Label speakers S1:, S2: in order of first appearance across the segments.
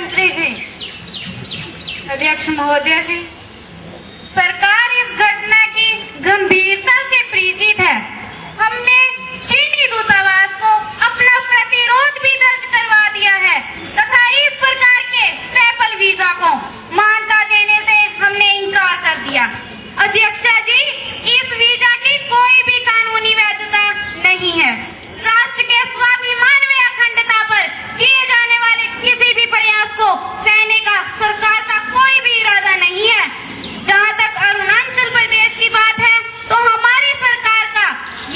S1: मंत्री जी।
S2: अध्यक्ष महोदय जी, सरकार इस घटना की गंभीरता से परिचित है। हमने चीनी दूतावास को अपना प्रतिरोध भी दर्ज करवा दिया है तथा इस प्रकार के स्टेपल वीजा को मान्यता देने से हमने इनकार कर दिया। अध्यक्ष जी, इस वीजा की कोई भी कानूनी वैधता नहीं है। राष्ट्र के स्वाभिमान व अखंडता पर किए जाने वाले किसी भी प्रयास को सहने का सरकार का कोई भी इरादा नहीं है। जहां तक अरुणाचल प्रदेश की बात है तो हमारी सरकार का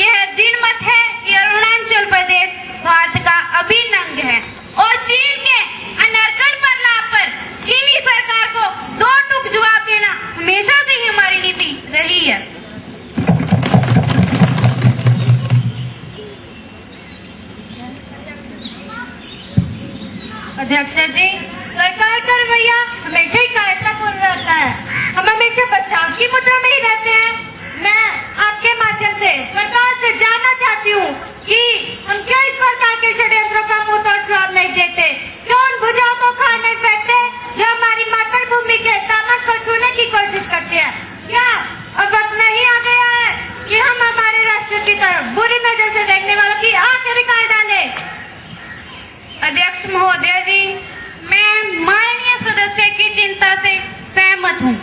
S2: यह दृढ़ मत है कि अरुणाचल प्रदेश भारत का अभिन्न अंग है और चीन के अनर्गल बदलाव पर चीनी सरकार को दो टूक जवाब देना हमेशा से ही हमारी नीति रही है।
S1: अध्यक्ष जी, सरकार का रवैया हमेशा ही कायरतापूर्ण रहता है। हम हमेशा बचाव की मुद्रा में ही रहते हैं। मैं आपके माध्यम से सरकार से जानना चाहती हूँ कि हम क्यों इस प्रकार के षड्यंत्रों का मुंह तोड़ जवाब नहीं देते, क्यों उन भुजाओं को खाड़ नहीं फेंकते जो हमारी मातृभूमि के दामन को छूने की कोशिश करती है। क्या अब वक्त नहीं आ गया है कि हम हमारे राष्ट्र की तरफ बुरी नजर से देखने वालों की आंखें निकाल डालें?
S2: अध्यक्ष महोदय जी, मैं माननीय सदस्य की चिंता से सहमत हूँ।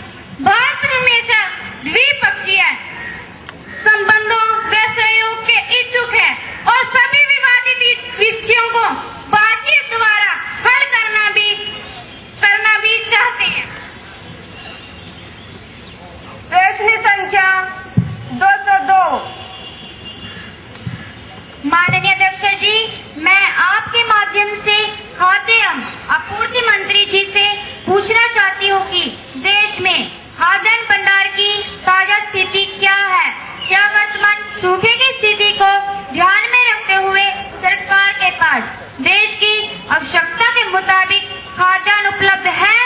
S2: भारत हमेशा द्विपक्षीय संबंधों व सहयोग के इच्छुक है और सभी विवादित विषयों को बातचीत द्वारा हल करना भी चाहते हैं।
S1: प्रश्न संख्या 202।
S2: माननीय अध्यक्ष जी, मैं आपके माध्यम से खाद्य एवं आपूर्ति मंत्री जी से पूछना चाहती हूँ कि देश में खाद्यान्न भंडार की ताजा स्थिति क्या है? क्या वर्तमान सूखे की स्थिति को ध्यान में रखते हुए सरकार के पास देश की आवश्यकता के मुताबिक खाद्यान्न उपलब्ध है?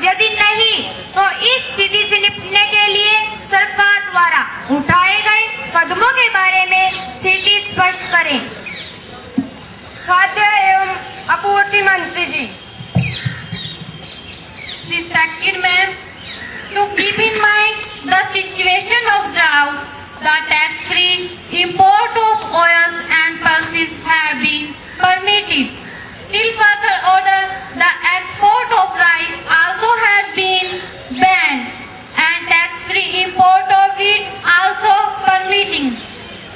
S2: यदि नहीं तो इस स्थिति से निपटने के लिए सरकार द्वारा उठाए गए कदमों के बारे में स्थिति स्पष्ट करें।
S1: खाद्य एवं आपूर्ति मंत्री जी।
S2: Respected ma'am, to keep in mind the situation of drought, the tax-free import of oils and pulses have been permitted. Till further order, the export of rice also has been banned and tax-free import of wheat also permitting,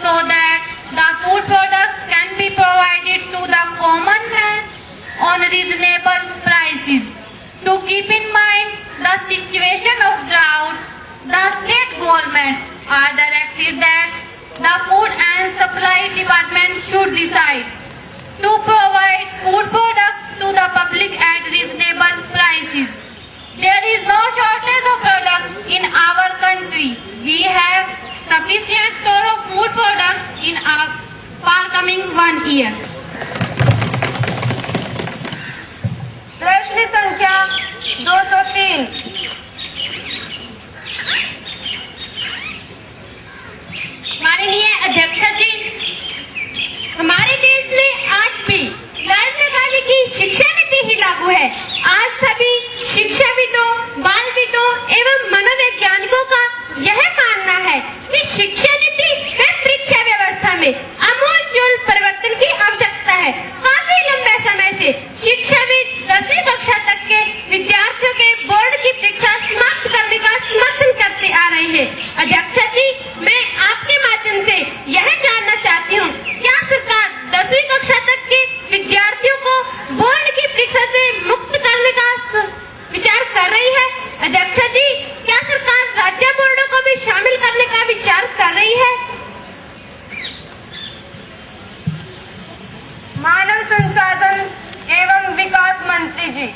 S2: so that the food products can be provided to the common man on reasonable prices. To keep in mind the situation of drought, the state governments are directed that the Food and Supply Department should decide to provide food products to the public at reasonable prices. There is no shortage of products in our country. We have sufficient store of food products in our forthcoming 1 year.
S1: प्रश्न संख्या 203।
S2: माननीय अध्यक्ष जी,
S1: हमारे देश में आज भी लड़ने वाले की शिक्षा नीति ही लागू है। आज सभी शिक्षाविदों, बालविदों एवं मनोवैज्ञानिकों का यह मानना है कि शिक्षा नीति व परीक्षा व्यवस्था में आमूल परिवर्तन की आवश्यकता है। काफी लंबे समय से शिक्षाविद 10वीं कक्षा तक के विद्यार्थियों के बोर्ड की परीक्षा समाप्त करने का समर्थन करते आ रहे हैं। अध्यक्ष जी, मैं आपके माध्यम से यह जानना चाहती हूँ, क्या सरकार 10वीं कक्षा तक के विद्यार्थियों को बोर्ड की परीक्षा से मुक्त करने का विचार कर रही है? अध्यक्ष जी, क्या सरकार राज्य बोर्डों को भी शामिल करने का विचार कर रही है? मानव संसाधन एवं विकास मंत्री जी।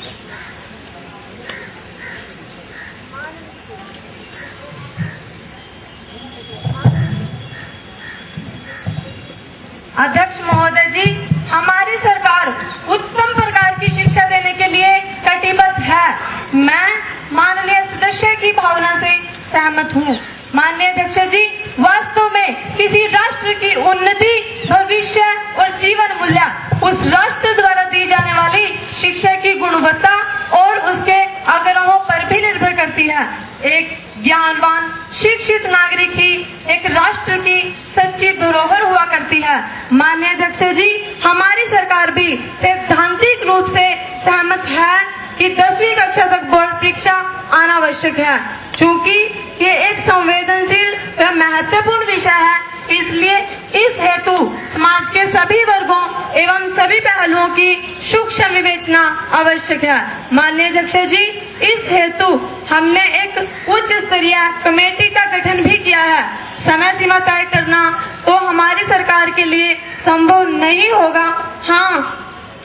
S3: अध्यक्ष महोदय जी, हमारी सरकार उत्तम प्रकार की शिक्षा देने के लिए कटिबद्ध है। मैं माननीय सदस्य की भावना से सहमत हूँ। माननीय अध्यक्ष जी, वास्तव में किसी राष्ट्र की उन्नति, भविष्य और जीवन मूल्य उस राष्ट्र द्वारा दी जाने वाली शिक्षा की गुणवत्ता और उसके आग्रहों पर भी निर्भर करती है। एक ज्ञानवान शिक्षित नागरिक ही एक राष्ट्र की सच्ची धरोहर हुआ करती है। माननीय अध्यक्ष जी, हमारी सरकार भी सैद्धांतिक रूप से सहमत है कि 10वीं कक्षा तक बोर्ड परीक्षा आना आवश्यक है। चूंकि ये एक संवेदनशील व महत्वपूर्ण विषय है, इसलिए इस हेतु समाज के सभी वर्गों एवं सभी पहलुओं की सूक्ष्म विवेचना आवश्यक है। माननीय अध्यक्ष जी, इस हेतु हमने एक उच्च स्तरीय कमेटी का गठन भी किया है। समय सीमा तय करना तो हमारी सरकार के लिए संभव नहीं होगा, हाँ,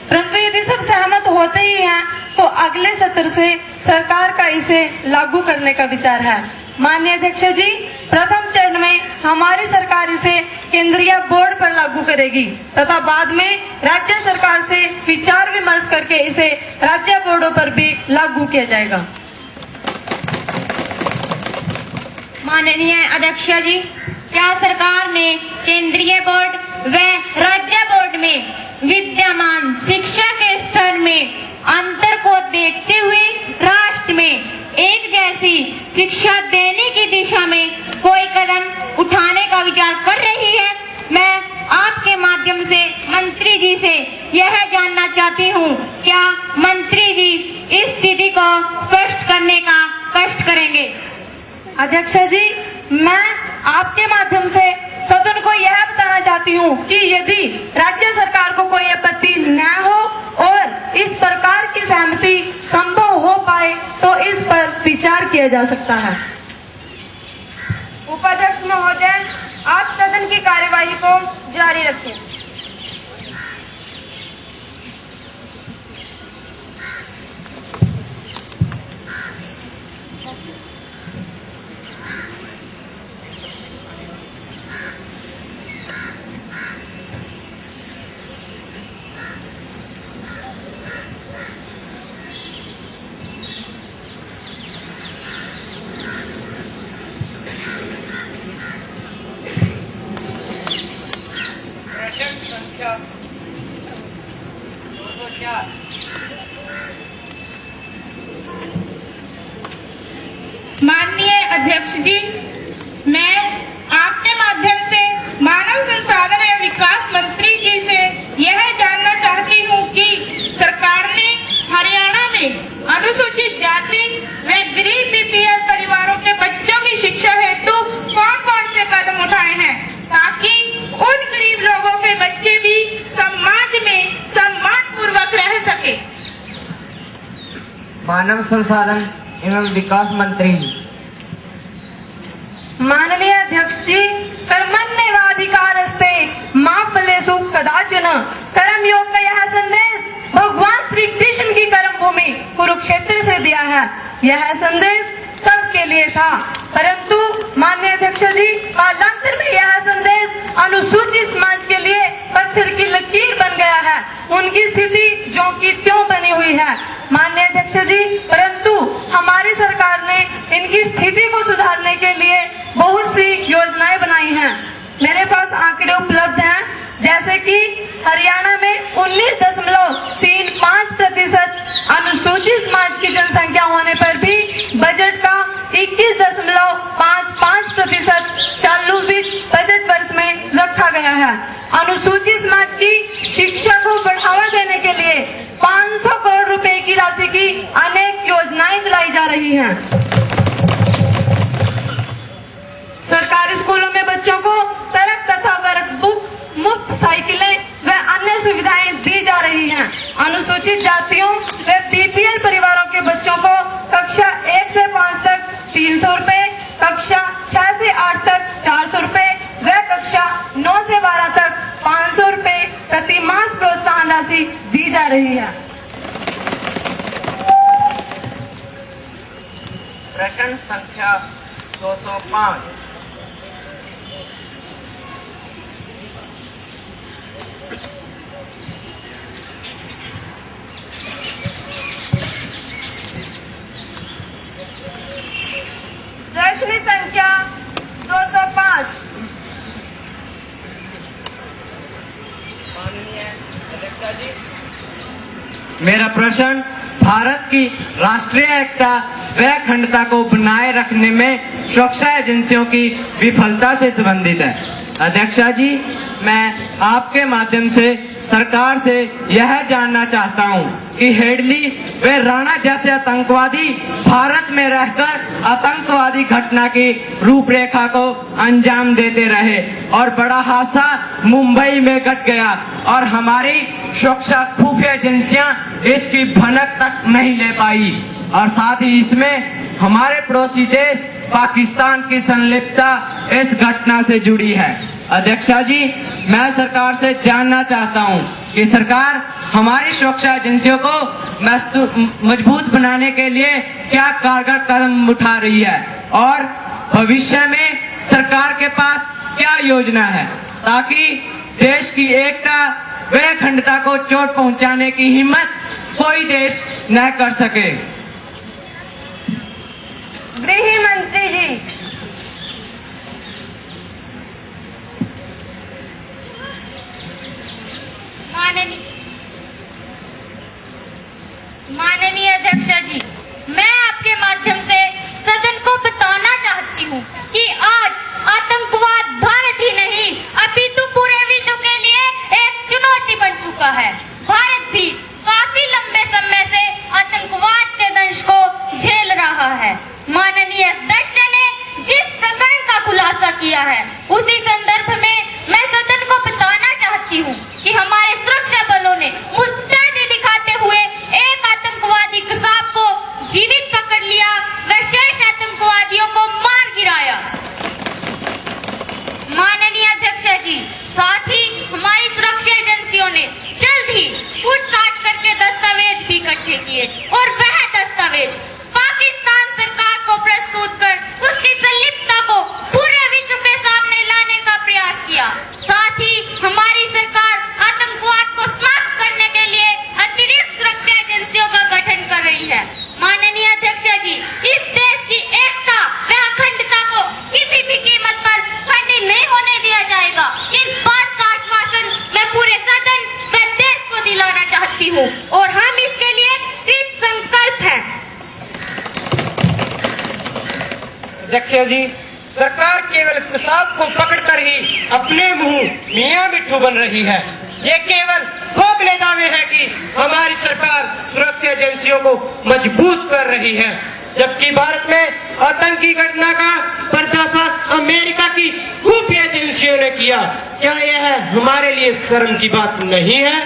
S3: परंतु यदि सब सहमत होते ही हैं तो अगले सत्र से सरकार का इसे लागू करने का विचार है। माननीय अध्यक्ष जी, प्रथम चरण में हमारी सरकार इसे केंद्रीय बोर्ड पर लागू करेगी तथा बाद में राज्य सरकार से विचार विमर्श करके इसे राज्य बोर्डों पर भी लागू किया जाएगा।
S2: माननीय अध्यक्ष जी, क्या सरकार ने केंद्रीय बोर्ड व राज्य बोर्ड में विद्यमान शिक्षा के स्तर में अंतर को देखते हुए राष्ट्र में एक जैसी शिक्षा देने की दिशा में कोई कदम उठाने का विचार कर रही है? मैं आपके माध्यम से मंत्री जी से यह जानना चाहती हूँ, क्या मंत्री जी इस स्थिति को स्पष्ट करने का कष्ट करेंगे?
S3: अध्यक्ष जी, मैं आपके माध्यम से सदन को यह बताना चाहती हूँ कि यदि राज्य सरकार को कोई आपत्ति न हो और इस प्रकार की सहमति संभव हो पाए तो इस पर विचार किया जा सकता है।
S1: उपाध्यक्ष महोदय, आप सदन की कार्यवाही को जारी रखें।
S4: माननीय अध्यक्ष जी, मैं आपके माध्यम से मानव संसाधन एवं विकास मंत्री जी से यह जानना चाहती हूँ कि सरकार ने हरियाणा में अनुसूचित जाति व गरीब बीपीएल परिवारों के बच्चों की शिक्षा हेतु कौन-कौन से कदम उठाए हैं ताकि उन गरीब लोगों के बच्चे भी समाज में सम्मान पूर्वक रह सके।
S5: मानव संसाधन एवं विकास मंत्री जी।
S3: माननीय अध्यक्ष जी, कर्मण्येवाधिकारस्ते मा फलेषु कदाचन कर्मयोग का यह संदेश भगवान श्री कृष्ण की कर्म भूमि कुरुक्षेत्र से दिया है। यह संदेश सबके लिए था, परंतु माननीय अध्यक्ष जी, कालांतर में यह संदेश अनुसूचित समाज के लिए पत्थर की लकीर बन गया है। उनकी स्थिति जो की त्यों बनी हुई है। माननीय अध्यक्ष जी, परंतु हमारी सरकार ने इनकी स्थिति को सुधारने के लिए बहुत सी योजनाएं बनाई हैं। मेरे पास आंकड़े उपलब्ध हैं, जैसे कि हरियाणा में 19.35% अनुसूचित समाज की जनसंख्या होने पर भी बजट का 21.55% चालू वित्त बजट वर्ष में रखा गया है। अनुसूचित समाज की शिक्षा को बढ़ावा देने के लिए 500 करोड़ रुपए की राशि की अनेक योजनाएं चलाई जा रही हैं। सरकारी स्कूलों में बच्चों को तरक तथा वर्कबुक, मुफ्त साइकिलें व अन्य सुविधाएं दी जा रही हैं। अनुसूचित जातियों व बीपीएल परिवारों के बच्चों को कक्षा 1 से 5 तक 300 रुपए, कक्षा 6 से 8 तक 400 रुपए व कक्षा 9 से 12 तक 500 रुपए प्रति मास प्रोत्साहन राशि दी जा रही है।
S5: प्रश्न संख्या 205।
S1: प्रश्न संख्या 205।
S5: मेरा प्रश्न भारत की राष्ट्रीय एकता व अखंडता को बनाए रखने में सुरक्षा एजेंसियों की विफलता से संबंधित है। अध्यक्षा जी, मैं आपके माध्यम से सरकार से यह जानना चाहता हूं कि हेडली व राणा जैसे आतंकवादी भारत में रहकर आतंकवादी घटना की रूपरेखा को अंजाम देते रहे और बड़ा हादसा मुंबई में घट गया और हमारी सुरक्षा खुफिया एजेंसियां इसकी भनक तक नहीं ले पाई और साथ ही इसमें हमारे पड़ोसी देश पाकिस्तान की संलिप्तता इस घटना से जुड़ी है। अध्यक्षा जी, मैं सरकार से जानना चाहता हूं कि सरकार हमारी सुरक्षा एजेंसियों को मजबूत बनाने के लिए क्या कारगर कदम उठा रही है और भविष्य में सरकार के पास क्या योजना है ताकि देश की एकता व अखंडता को चोट पहुंचाने की हिम्मत कोई देश न कर सके।
S3: गृह मंत्री जी।
S2: माननीय अध्यक्षा जी, मैं आपके माध्यम से सदन को बताना चाहती हूँ कि आज आतंकवाद भारत ही नहीं अपितु पूरे विश्व के लिए एक चुनौती बन चुका है। भारत भी काफी लंबे समय से आतंकवाद के दंश को झेल रहा है। माननीय अध्यक्ष ने जिस प्रकरण का खुलासा किया है उसी संदर्भ में मैं सदन को बताना चाहती हूँ कि हमारे सुरक्षा बलों ने मुस्तैदी दिखाते हुए एक आतंकवादी कसाब को जीवित पकड़ लिया व शेष आतंकवादियों को मार गिराया। माननीय अध्यक्षा जी, साथ ही हमारी सुरक्षा एजेंसियों ने जल्द ही पूछताछ करके दस्तावेज भी इकट्ठे किए और वह दस्तावेज पाकिस्तान सरकार को प्रस्तुत कर उसकी संलिप्तता को पूरे विश्व के सामने लाने का प्रयास किया। साथ ही हमारी सरकार आतंकवाद को समाप्त करने के लिए अतिरिक्त सुरक्षा एजेंसियों का गठन कर रही है। माननीय अध्यक्षा जी, इस देश की एकता व अखंडता को किसी भी कीमत पर खंडित नहीं होने दिया जाएगा। इस बात का आश्वासन मैं पूरे सदन व देश को दिलाना चाहती हूँ और हम इसके लिए कृत संकल्प हैं।
S6: अध्यक्षा जी, सरकार केवल कसाब को पकड़कर ही अपने मुंह मियां मिट्ठू बन रही है। ये केवल खोखले दावे हैं कि हमारी सरकार सुरक्षा एजेंसियों को मजबूत कर रही है, जबकि भारत में आतंकी घटना का पर्दाफाश अमेरिका की खुफिया एजेंसियों ने किया। क्या यह हमारे लिए शर्म की बात नहीं है?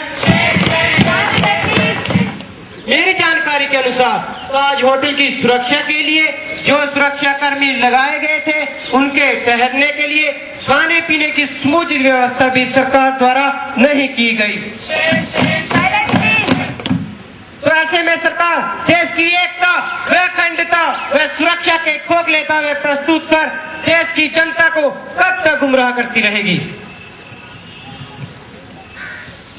S6: मेरी जानकारी के अनुसार ताज होटल की सुरक्षा के लिए जो सुरक्षा कर्मी लगाए गए थे उनके ठहरने के लिए खाने पीने की समुचित व्यवस्था भी सरकार द्वारा नहीं की गई। तो ऐसे में सरकार देश की एकता व अखंडता व सुरक्षा के खोखले दावे प्रस्तुत कर देश की जनता को कब तक गुमराह करती रहेगी?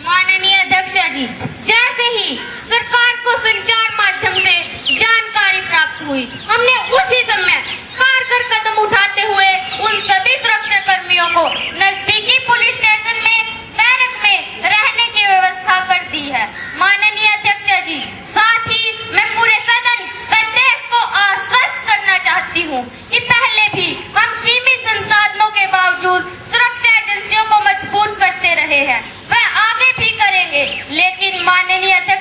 S2: माननीय अध्यक्षा जी, जैसे ही सरकार को संचार माध्यम से जानकारी प्राप्त हुई, हमने उसी समय कारगर कदम उठाते हुए उन सभी सुरक्षा कर्मियों को नजदीकी पुलिस स्टेशन में बैरक में रहने की व्यवस्था कर दी है। माननीय अध्यक्षा जी, साथ ही मैं पूरे सदन व देश को आश्वस्त करना चाहती हूँ कि पहले भी हम सीमित संसाधनों के बावजूद सुरक्षा एजेंसियों को मजबूत करते रहे हैं, वह आगे भी करेंगे। लेकिन माननीय अध्यक्ष